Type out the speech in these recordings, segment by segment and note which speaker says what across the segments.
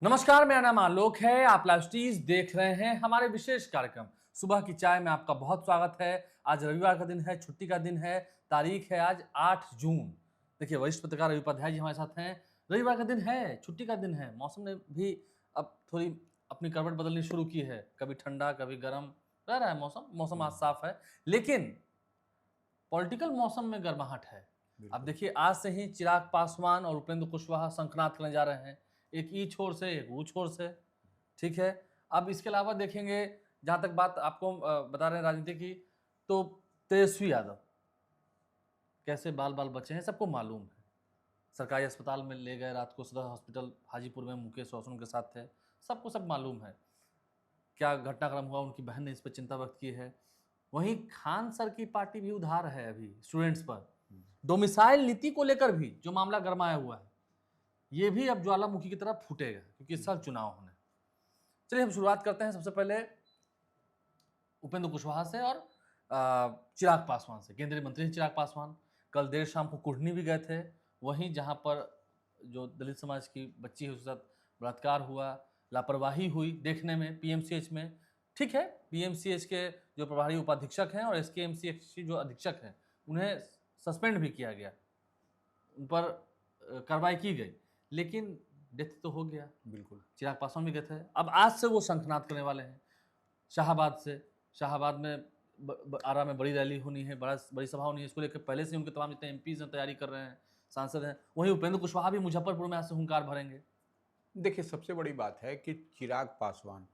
Speaker 1: नमस्कार, मेरा नाम आलोक है। आप लाइव स्टीज देख रहे हैं हमारे विशेष कार्यक्रम सुबह की चाय में। आपका बहुत स्वागत है। आज रविवार का दिन है, छुट्टी का दिन है। तारीख है आज 8 जून। देखिए, वरिष्ठ पत्रकार रवि उपाध्याय जी हमारे साथ हैं। रविवार का दिन है, छुट्टी का दिन है। मौसम ने भी अब थोड़ी अपनी करवट बदलनी शुरू की है। कभी ठंडा, कभी गर्म रह रहा है मौसम आज साफ है, लेकिन पॉलिटिकल मौसम में गर्माहट है। अब देखिए, आज से ही चिराग पासवान और उपेंद्र कुशवाहा शंखनाद करने जा रहे हैं, एक ई छोर से एक ऊ छोर से। ठीक है। अब इसके अलावा देखेंगे, जहां तक बात आपको बता रहे हैं राजनीति की, तो तेजस्वी यादव कैसे बाल बाल बचे हैं सबको मालूम है। सरकारी अस्पताल में ले गए, रात को सदर हॉस्पिटल हाजीपुर में मुकेश रोशन के साथ थे, सबको सब मालूम है क्या घटनाक्रम हुआ। उनकी बहन ने इस पर चिंता व्यक्त की है। वहीं खान सर की पार्टी भी उधार है अभी स्टूडेंट्स पर। डोमिसाइल नीति को लेकर भी जो मामला गरमाया हुआ है, ये भी अब ज्वालामुखी की तरफ फूटेगा, क्योंकि इस साल चुनाव होने। चलिए हम शुरुआत करते हैं सबसे पहले उपेंद्र कुशवाहा से और चिराग पासवान से। केंद्रीय मंत्री चिराग पासवान कल देर शाम को कुढ़नी भी गए थे, वहीं जहां पर जो दलित समाज की बच्ची है उसके साथ बलात्कार हुआ, लापरवाही हुई देखने में पीएमसीएच में। ठीक है, पीएमसीएच के जो प्रभारी उपाधीक्षक हैं और एसकेएमसीएच के जो अधीक्षक हैं, उन्हें सस्पेंड भी किया गया, उन पर कार्रवाई की गई, लेकिन डेथ तो हो गया।
Speaker 2: बिल्कुल।
Speaker 1: चिराग पासवान भी गए थे। अब आज से वो शंखनाद करने वाले हैं शाहाबाद से। शाहाबाद में आरा में बड़ी रैली होनी है, बड़ी सभा होनी है। इसको लेकर पहले से उनके तमाम जितने एमपीज हैं तैयारी कर रहे हैं, सांसद हैं। वहीं उपेंद्र कुशवाहा भी मुजफ्फरपुर में आज से हुंकार भरेंगे।
Speaker 2: देखिए, सबसे बड़ी बात है कि चिराग पासवान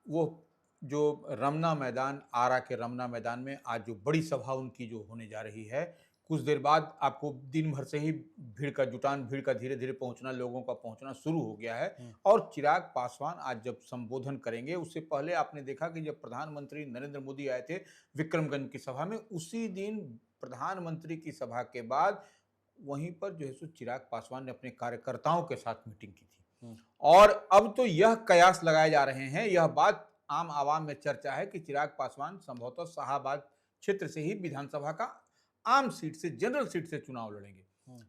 Speaker 2: वो जो रमना मैदान, आरा के रमना मैदान में आज जो बड़ी सभा उनकी जो होने जा रही है, कुछ देर बाद आपको दिन भर से ही भीड़ का धीरे धीरे पहुंचना, लोगों का पहुंचना शुरू हो गया है। और चिराग पासवान आज जब संबोधन करेंगे, उससे पहले आपने देखा कि जब प्रधानमंत्री नरेंद्र मोदी आए थे विक्रमगंज की सभा में, उसी दिन प्रधानमंत्री की सभा के बाद वहीं पर जो है सो चिराग पासवान ने अपने कार्यकर्ताओं के साथ मीटिंग की थी। और अब तो यह कयास लगाए जा रहे हैं, यह बात आम आवाम में चर्चा है कि चिराग पासवान संभवतः शाहाबाद क्षेत्र से ही विधानसभा का आम सीट से, जनरल सीट से चुनाव लड़ेंगे।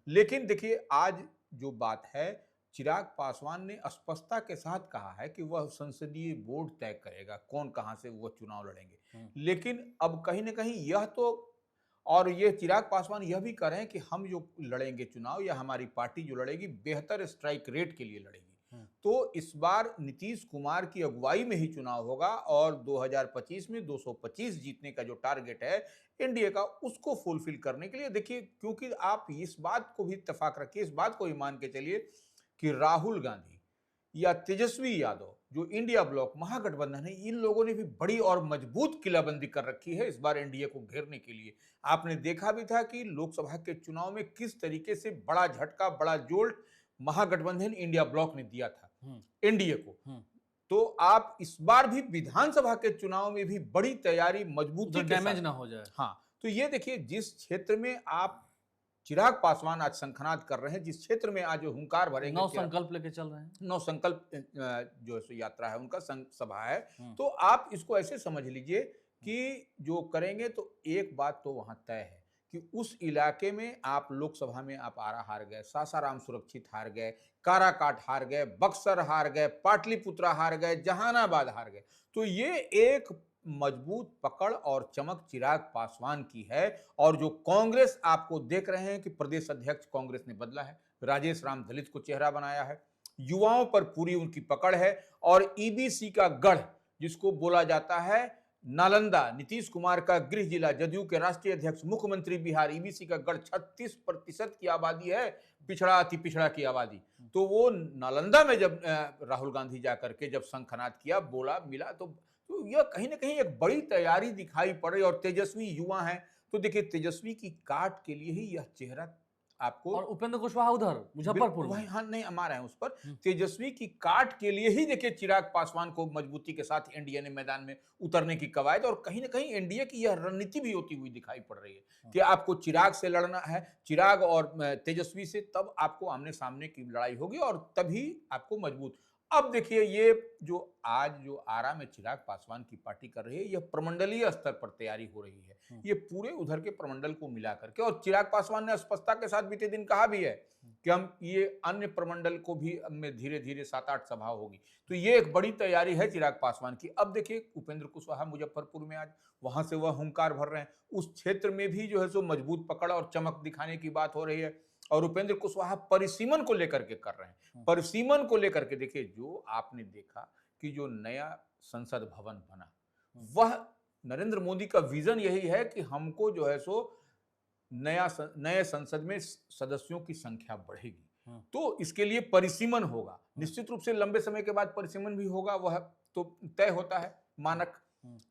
Speaker 2: लेकिन देखिए, आज जो बात है, चिराग पासवान ने स्पष्टता के साथ कहा है कि वह संसदीय बोर्ड तय करेगा कौन कहां से वह चुनाव लड़ेंगे। लेकिन अब कहीं ना कहीं यह तो, और ये चिराग पासवान यह भी कह रहे हैं कि हम जो लड़ेंगे चुनाव, या हमारी पार्टी जो लड़ेगी, बेहतर स्ट्राइक रेट के लिए लड़ेगी। तो इस बार नीतीश कुमार की अगुवाई में ही चुनाव होगा और 2025 में 225 जीतने का जो टारगेट है एनडीए का, उसको फुलफिल करने के लिए देखिए, क्योंकि आप इस बात को भी इत्तेफाक रखिए, इस बात को भी मान के चलिए कि राहुल गांधी या तेजस्वी यादव जो इंडिया ब्लॉक महागठबंधन है, इन लोगों ने भी बड़ी और मजबूत किलाबंदी कर रखी है इस बार एनडीए को घेरने के लिए। आपने देखा भी था कि लोकसभा के चुनाव में किस तरीके से बड़ा झटका, बड़ा जोल्ट महागठबंधन इंडिया ब्लॉक ने दिया था एनडीए को। तो आप इस बार भी विधानसभा के चुनाव में भी बड़ी तैयारी, मजबूती,
Speaker 1: डैमेज ना हो जाए।
Speaker 2: हाँ, तो ये देखिए, जिस क्षेत्र में आप चिराग पासवान आज शंखनाद कर रहे हैं, जिस क्षेत्र में आज हुंकार भरेंगे,
Speaker 1: 9 संकल्प लेके चल रहे हैं।
Speaker 2: 9 संकल्प जो है यात्रा है, उनका सभा है। तो आप इसको ऐसे समझ लीजिए कि जो करेंगे, तो एक बात तो वहां तय है कि उस इलाके में आप लोकसभा में आप आरा हार गए, सासाराम सुरक्षित हार गए, काराकाट हार गए, बक्सर हार गए, पाटलिपुत्रा हार गए, जहानाबाद हार गए। तो ये एक मजबूत पकड़ और चमक चिराग पासवान की है। और जो कांग्रेस आपको देख रहे हैं कि प्रदेश अध्यक्ष कांग्रेस ने बदला है, राजेश राम दलित को चेहरा बनाया है, युवाओं पर पूरी उनकी पकड़ है। और ईबीसी का गढ़ जिसको बोला जाता है, नालंदा, नीतीश कुमार का गृह जिला, जदयू के राष्ट्रीय अध्यक्ष, मुख्यमंत्री बिहार, ईबीसी का गढ़, 36% की आबादी है, पिछड़ा अति पिछड़ा की आबादी। तो वो नालंदा में जब राहुल गांधी जाकर के जब शंखनाद किया, बोला, मिला, तो यह कहीं ना कहीं एक बड़ी तैयारी दिखाई पड़ रही। और तेजस्वी युवा है, तो देखिए, तेजस्वी की काट के लिए ही यह चेहरा आपको,
Speaker 1: और उपेंद्र कुशवाहा उधर मुजफ्फरपुर में,
Speaker 2: हाँ नहीं हमारे हैं उस पर, तेजस्वी की काट के लिए ही देखिए चिराग पासवान को मजबूती के साथ एनडीए ने मैदान में उतरने की कवायद, और कहीं ना कहीं एनडीए की यह रणनीति भी होती हुई दिखाई पड़ रही है कि आपको चिराग से लड़ना है, चिराग और तेजस्वी से, तब आपको आमने सामने की लड़ाई होगी और तभी आपको मजबूत। अब देखिए, ये जो आज जो आरा में चिराग पासवान की पार्टी कर रही है, यह प्रमंडलीय स्तर पर तैयारी हो रही है, ये पूरे उधर के प्रमंडल को मिला करके। और चिराग पासवान ने स्पष्टता के साथ बीते दिन कहा भी है कि हम ये अन्य प्रमंडल को भी में धीरे धीरे 7-8 सभा होगी। तो ये एक बड़ी तैयारी है चिराग पासवान की। अब देखिए उपेंद्र कुशवाहा मुजफ्फरपुर में आज वहां से वह हुंकार भर रहे हैं, उस क्षेत्र में भी जो है सो मजबूत पकड़ और चमक दिखाने की बात हो रही है। और उपेंद्र कुशवाहा परिसीमन को लेकर के कर रहे हैं, परिसीमन को लेकर के देखिए जो आपने देखा कि जो नया संसद भवन बना, वह नरेंद्र मोदी का विजन यही है कि हमको जो है सो नए संसद में सदस्यों की संख्या बढ़ेगी, तो इसके लिए परिसीमन होगा। निश्चित रूप से लंबे समय के बाद परिसीमन भी होगा, वह तो तय होता है मानक।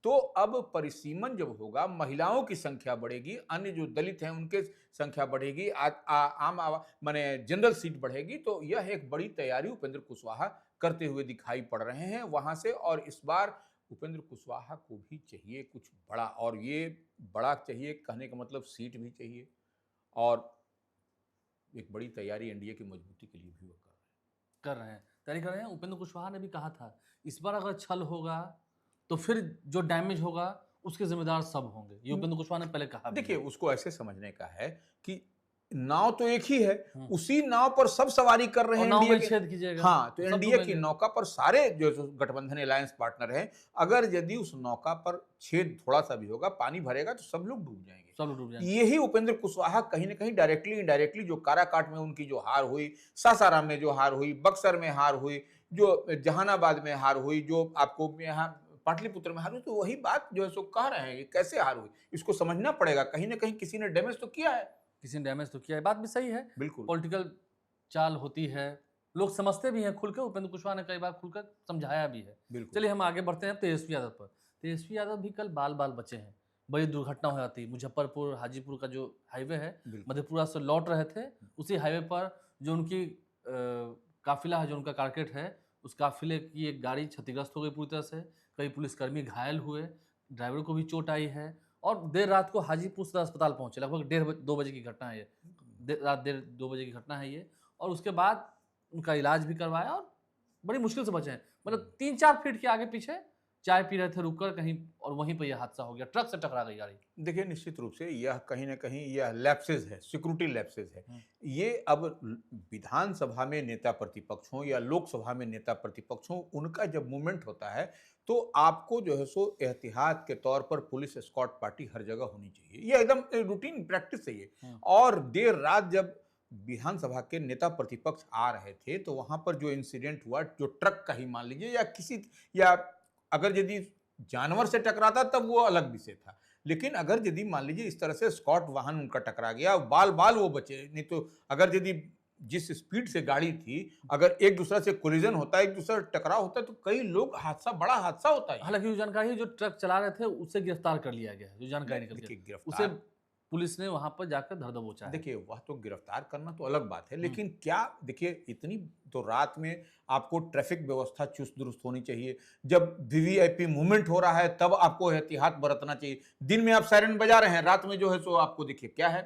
Speaker 2: तो अब परिसीमन जब होगा, महिलाओं की संख्या बढ़ेगी, अन्य जो दलित हैं उनके संख्या बढ़ेगी, माने जनरल सीट बढ़ेगी। तो यह एक बड़ी तैयारी उपेंद्र कुशवाहा करते हुए दिखाई पड़ रहे हैं वहां से। और इस बार उपेंद्र कुशवाहा को भी चाहिए कुछ बड़ा, और ये बड़ा चाहिए कहने का मतलब सीट भी चाहिए, और एक बड़ी तैयारी एनडीए की मजबूती के लिए भी वो
Speaker 1: तैयारी कर रहे हैं। उपेंद्र कुशवाहा ने भी कहा था इस बार अगर छल होगा तो फिर जो डैमेज होगा उसके जिम्मेदार सब होंगे, ये उपेंद्र कुशवाहा ने पहले कहा।
Speaker 2: देखिए उसको ऐसे समझने का है कि नाव तो एक ही है, उसी नाव पर सब सवारी कर रहे हैं,
Speaker 1: नाव में
Speaker 2: एनडीए
Speaker 1: छेद कीजिएगा।
Speaker 2: हाँ, तो एनडीए की नौका पर सारे जो गठबंधन अलायंस पार्टनर हैं, अगर यदि उस नौका पर छेद थोड़ा सा भी होगा, पानी भरेगा तो सब लोग डूब जाएंगे,
Speaker 1: सब लोग डूब जाएंगे।
Speaker 2: यही उपेंद्र कुशवाहा कहीं ना कहीं डायरेक्टली इनडायरेक्टली, जो काराकाट में उनकी जो हार हुई, सासाराम में जो हार हुई, बक्सर में हार हुई, जो जहानाबाद में हार हुई, जो आपको यहाँ पाटलिपुत्र में हार हुई, तो वही बात जो है सो कह रहे हैं ये कैसे हार हुई, इसको समझना पड़ेगा। कहीं ना कहीं किसी ने डैमेज तो किया है,
Speaker 1: किसी ने डैमेज तो किया है, बात भी सही है।
Speaker 2: बिल्कुल
Speaker 1: पॉलिटिकल चाल होती है, लोग समझते भी हैं खुलकर, उपेंद्र कुशवाहा ने कई बार खुलकर समझाया भी है। चलिए हम आगे बढ़ते हैं तेजस्वी यादव पर। तेजस्वी यादव भी कल बाल बाल बचे हैं, बड़ी दुर्घटना हो जाती। मुजफ्फरपुर हाजीपुर का जो हाईवे है, मधेपुरा से लौट रहे थे, उसी हाईवे पर जो उनकी काफिला है, जो उनका कारकेट है, उस काफिले की एक गाड़ी क्षतिग्रस्त हो गई पूरी तरह से। कई पुलिसकर्मी घायल हुए, ड्राइवर को भी चोट आई है, और देर रात को हाजीपुर सदर अस्पताल पहुंचे। लगभग 1:30-2 बजे की घटना है ये, रात 1:30-2 बजे की घटना है ये। और उसके बाद उनका इलाज भी करवाया और बड़ी मुश्किल से बचे हैं। मतलब 3-4 फीट के आगे पीछे चाय पी रहे थे रुककर कहीं, और वहीं पर यह हादसा हो गया, ट्रक से टकरा गई गाड़ी।
Speaker 2: देखिए निश्चित रूप से यह कहीं ना कहीं यह लैप्सेस है, सिक्योरिटी लैप्सेस है। ये अब विधानसभा में नेता प्रतिपक्ष हो या लोकसभा में नेता प्रतिपक्ष हो, उनका जब मूवमेंट होता है तो आपको जो है सो एहतियात के तौर पर पुलिस एस्कॉर्ट पार्टी हर जगह होनी चाहिए, ये एकदम रूटीन प्रैक्टिस है ये। और देर रात जब विधानसभा के नेता प्रतिपक्ष आ रहे थे तो वहां पर जो इंसिडेंट हुआ, जो ट्रक का ही मान लीजिए या किसी, या अगर यदि जानवर से टकराता तब वो अलग विषय था, लेकिन अगर यदि मान लीजिए इस तरह से स्कॉट वाहन उनका टकरा गया, बाल बाल वो बचे। नहीं तो अगर यदि जिस स्पीड से गाड़ी थी, अगर एक दूसरे से कोलिजन होता है, एक दूसरे टकराव होता है, तो कई लोग बड़ा हादसा होता है।
Speaker 1: हालांकि जो जानकारी, जो ट्रक चला रहे थे उसे गिरफ्तार कर लिया गया, जो जानकारी निकल गई, उसे पुलिस ने वहां पर जाकर धर दबोचा है।
Speaker 2: देखिए वह तो गिरफ्तार करना तो अलग बात है, लेकिन क्या देखिए इतनी तो रात में आपको ट्रैफिक व्यवस्था चुस्त दुरुस्त होनी चाहिए। जब वीवीआईपी मूवमेंट हो रहा है तब आपको एहतियात बरतना चाहिए। दिन में आप सायरन बजा रहे हैं, रात में जो है सो आपको देखिए क्या है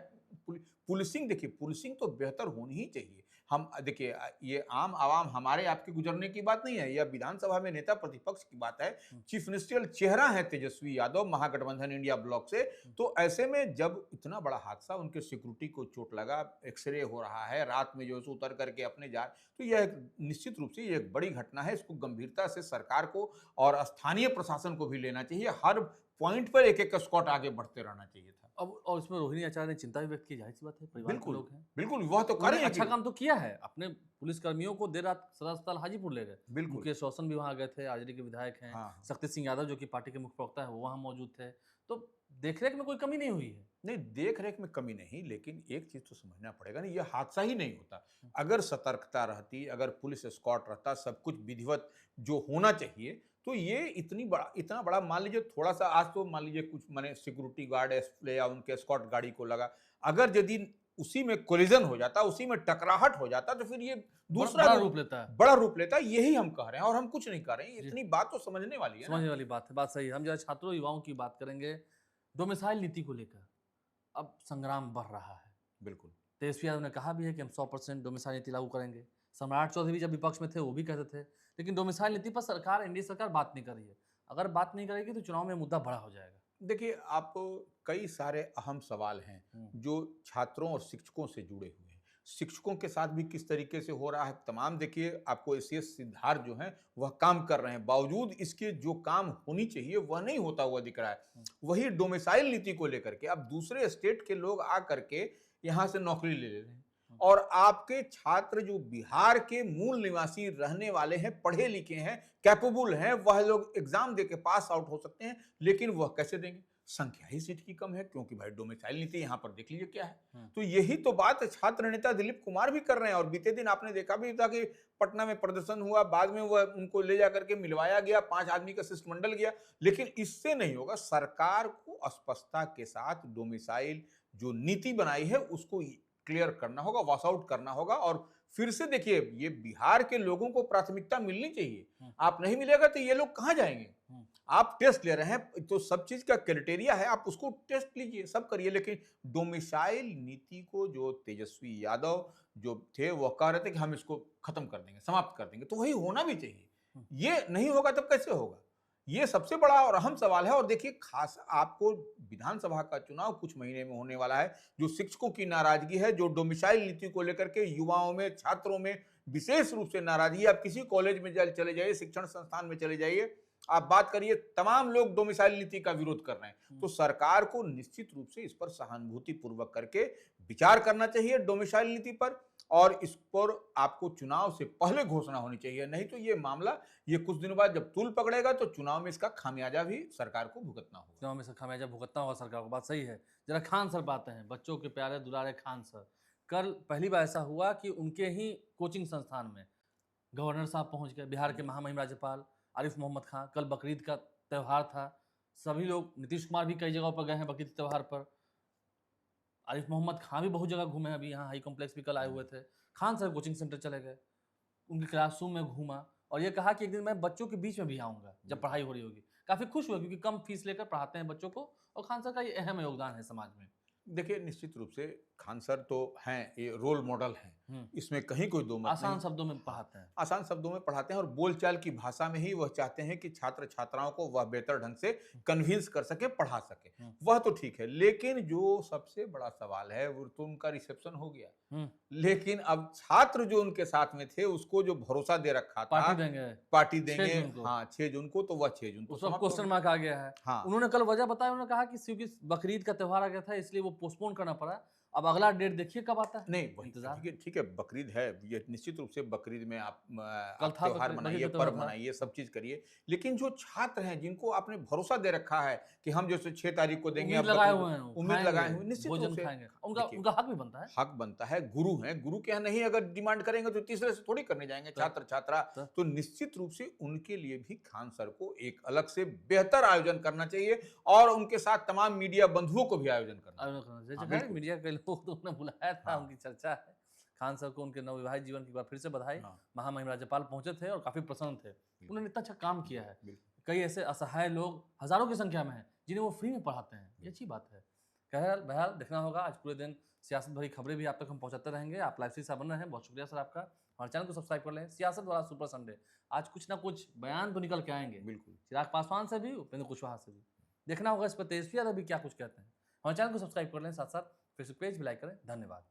Speaker 2: पुलिसिंग। देखिए पुलिसिंग तो बेहतर होनी ही चाहिए। हम देखिए ये आम आवाम हमारे आपके गुजरने की बात नहीं है, यह विधानसभा में नेता प्रतिपक्ष की बात है। चीफ मिनिस्टरियल चेहरा है तेजस्वी यादव महागठबंधन इंडिया ब्लॉक से। तो ऐसे में जब इतना बड़ा हादसा, उनके सिक्योरिटी को चोट लगा, एक्सरे हो रहा है, रात में जो है उतर करके अपने जा, तो यह निश्चित रूप से ये एक बड़ी घटना है। इसको गंभीरता से सरकार को और स्थानीय प्रशासन को भी लेना चाहिए। हर पॉइंट पर एक एक स्कॉट आगे बढ़ते रहना चाहिए था।
Speaker 1: अब और इसमें रोहिणी आचार्य ने चिंता भी व्यक्त की, जाहिर सी बात है, परिवार के लोग हैं।
Speaker 2: बिल्कुल वह तो करें,
Speaker 1: अच्छा काम तो किया है, अपने पुलिसकर्मियों को देर रात सदर अस्पताल हाजीपुर ले गए। मुकेश रोशन भी वहां गए थे, आरजेडी के विधायक हैं। शक्ति सिंह यादव जो कि पार्टी के मुख्य प्रवक्ता है, वो वहां मौजूद थे। तो देखरेख में कोई कमी नहीं हुई है।
Speaker 2: नहीं, देखरेख में कमी नहीं, लेकिन एक चीज तो समझना पड़ेगा ना, यह हादसा ही नहीं होता अगर सतर्कता रहती, अगर पुलिस एस्कॉर्ट रहता, सब कुछ विधिवत जो होना चाहिए, तो ये इतना बड़ा मान लीजिए थोड़ा सा, आज तो मान लीजिए कुछ माने सिक्योरिटी गार्ड या उनके एस्कॉर्ट गाड़ी को लगा, अगर यदि उसी में कोलिजन हो जाता, उसी में टकराहट हो जाता, तो फिर ये दूसरा
Speaker 1: बड़ा रूप लेता है,
Speaker 2: बड़ा रूप लेता है। यही हम कह रहे हैं और हम कुछ नहीं कह रहे हैं। इतनी बात तो समझने वाली है,
Speaker 1: समझने वाली बात है, बात सही है। हम जरा छात्रों युवाओं की बात करेंगे। डोमिसाइल नीति को लेकर अब संग्राम बढ़ रहा है।
Speaker 2: बिल्कुल,
Speaker 1: तेजस्वी यादव ने कहा भी है कि हम 100% डोमिसाइल नीति लागू करेंगे। सम्राट चौधरी भी जब विपक्ष में थे वो भी कहते थे, लेकिन डोमिसाइल नीति पर सरकार, एनडीए सरकार बात नहीं कर रही है। अगर बात नहीं करेगी तो चुनाव में मुद्दा बड़ा हो जाएगा।
Speaker 2: देखिए आप कई सारे अहम सवाल हैं जो छात्रों और शिक्षकों से जुड़े हुए हैं। शिक्षकों के साथ भी किस तरीके से हो रहा है, तमाम देखिए आपको एसीएस सिद्धार्थ जो हैं वह काम कर रहे हैं, बावजूद इसके जो काम होनी चाहिए वह नहीं होता हुआ दिख रहा है। वही डोमिसाइल नीति को लेकर के अब दूसरे स्टेट के लोग आ करके यहाँ से नौकरी ले रहे हैं और आपके छात्र जो बिहार के मूल निवासी रहने वाले हैं, पढ़े लिखे हैं, कैपेबल हैं, वह लोग एग्जाम देके पास आउट हो सकते हैं, लेकिन वह कैसे देंगे? संख्या ही सीट की कम है, क्योंकि भाई डोमिसाइल नीति यहाँ पर देख लीजिए क्या है। तो यही तो बात छात्र नेता दिलीप कुमार भी कर रहे हैं और बीते दिन आपने देखा भी था कि पटना में प्रदर्शन हुआ, बाद में वह उनको ले जाकर के मिलवाया गया, 5 आदमी का शिष्टमंडल गया, लेकिन इससे नहीं होगा। सरकार को स्पष्टता के साथ डोमिसाइल जो नीति बनाई है उसको क्लियर करना होगा, वॉश आउट करना होगा और फिर से देखिए ये बिहार के लोगों को प्राथमिकता मिलनी चाहिए। आप नहीं मिलेगा तो ये लोग कहां जाएंगे? आप टेस्ट ले रहे हैं तो सब चीज का क्राइटेरिया है, आप उसको टेस्ट लीजिए, सब करिए, लेकिन डोमिसाइल नीति को जो तेजस्वी यादव जो थे वह कह रहे थे कि हम इसको खत्म कर देंगे, समाप्त कर देंगे, तो वही होना भी चाहिए। ये नहीं होगा तब कैसे होगा? ये सबसे बड़ा और अहम सवाल है। और देखिए खास आपको विधानसभा का चुनाव कुछ महीने में होने वाला है, जो शिक्षकों की नाराजगी है, जो डोमिसाइल नीति को लेकर के युवाओं में, छात्रों में विशेष रूप से नाराजगी। आप किसी कॉलेज में चले जाइए, शिक्षण संस्थान में चले जाइए, आप बात करिए, तमाम लोग डोमिसाइल नीति का विरोध कर रहे हैं। तो सरकार को निश्चित रूप से इस पर सहानुभूति पूर्वक करके विचार करना चाहिए डोमिसाइल नीति पर, और इस पर आपको चुनाव से पहले घोषणा होनी चाहिए। नहीं तो ये मामला ये कुछ दिनों बाद जब तूल पकड़ेगा तो चुनाव में इसका खामियाजा भी सरकार को भुगतना होगा।
Speaker 1: चुनाव में इसका खामियाजा भुगतना होगा सरकार को, बात सही है। जरा खान सर बात हैं, बच्चों के प्यारे दुलारे खान सर। कल पहली बार ऐसा हुआ कि उनके ही कोचिंग संस्थान में गवर्नर साहब पहुंच गए, बिहार के महामहिम राज्यपाल आरिफ मोहम्मद खान। कल बकरीद का त्यौहार था, सभी लोग, नीतीश कुमार भी कई जगहों पर गए हैं बकरीद त्यौहार पर, आरिफ मोहम्मद खान भी बहुत जगह घूमे, अभी यहाँ हाई कॉम्प्लेक्स भी कल आए हुए थे। खान सर कोचिंग सेंटर चले गए, उनके क्लासरूम में घूमा और ये कहा कि एक दिन मैं बच्चों के बीच में भी आऊँगा जब पढ़ाई हो रही होगी। काफ़ी खुश हुए क्योंकि कम फीस लेकर पढ़ाते हैं बच्चों को और खान सर का ये अहम योगदान है समाज में।
Speaker 2: देखिए निश्चित रूप से खान सर तो हैं, ये रोल मॉडल हैं, इसमें कहीं कोई दो मत
Speaker 1: आसान
Speaker 2: नहीं।
Speaker 1: शब्दों में पढ़ाते हैं,
Speaker 2: आसान शब्दों में पढ़ाते हैं और बोलचाल की भाषा में ही वह चाहते हैं कि छात्र छात्राओं को वह बेहतर ढंग से कन्विंस कर सके, पढ़ा सके। वह तो ठीक है, लेकिन जो सबसे बड़ा सवाल है वो तो उनका रिसेप्शन हो गया, लेकिन अब छात्र जो उनके साथ में थे उसको जो भरोसा दे रखा था पार्टी देंगे, हाँ 6 जून को, तो वह 6 जून को
Speaker 1: क्वेश्चन मार्क आ गया है। हाँ। उन्होंने कल वजह बताया, उन्होंने कहा कि क्योंकि बकरीद का त्योहार आ गया था इसलिए वो पोस्टपोन करना पड़ा। अब अगला डेट देखिए कब आता है।
Speaker 2: नहीं इंतजार, ठीक है बकरीद है, ये निश्चित रूप से बकरीद में आप त्योहार मनाइए, पर्व मनाइए, सब चीज करिए, लेकिन जो छात्र हैं जिनको आपने भरोसा दे रखा है कि हम जैसे 6 तारीख को देंगे,
Speaker 1: उम्मीद लगाए हुए हैं,
Speaker 2: निश्चित रूप से
Speaker 1: उनका हक भी बनता है,
Speaker 2: हक बनता है। गुरु हैं, गुरु के यहाँ नहीं अगर डिमांड करेंगे तो तीसरे से थोड़ी करने जाएंगे छात्र छात्रा। तो निश्चित रूप से उनके लिए भी खान सर को एक अलग से बेहतर आयोजन करना चाहिए और उनके साथ तमाम मीडिया बंधुओं को भी आयोजन करना चाहिए।
Speaker 1: मीडिया के लोग तो उन्हें बुलाया था, उनकी चर्चा है। खान सर को उनके नवविवाहित जीवन की बार फिर से बधाई। महामहिम राज्यपाल पहुंचे थे और काफी प्रसन्न थे, उन्होंने इतना अच्छा काम किया है। कई ऐसे असहाय लोग हजारों की संख्या में हैं जिन्हें वो फ्री में पढ़ाते हैं, ये अच्छी बात है। बहरहाल देखना होगा, आज पूरे दिन सियासत भरी खबरें भी आप तक हम पहुंचाते रहेंगे। आप लाइव से बन रहे हैं, बहुत शुक्रिया सर आपका। हमारे चैनल को सब्सक्राइब कर लें। सियासत वाला सुपर संडे, आज कुछ ना कुछ बयान तो निकल के आएंगे, बिल्कुल, चिराग पासवान से भी, उपेंद्र कुशवाहा से भी। देखना होगा इस पर तेजस्वी यादव भी क्या कुछ कहते हैं। हमारे चैनल को सब्सक्राइब कर लें, साथ साथ फेसबुक पेज भी लाइक करें। धन्यवाद।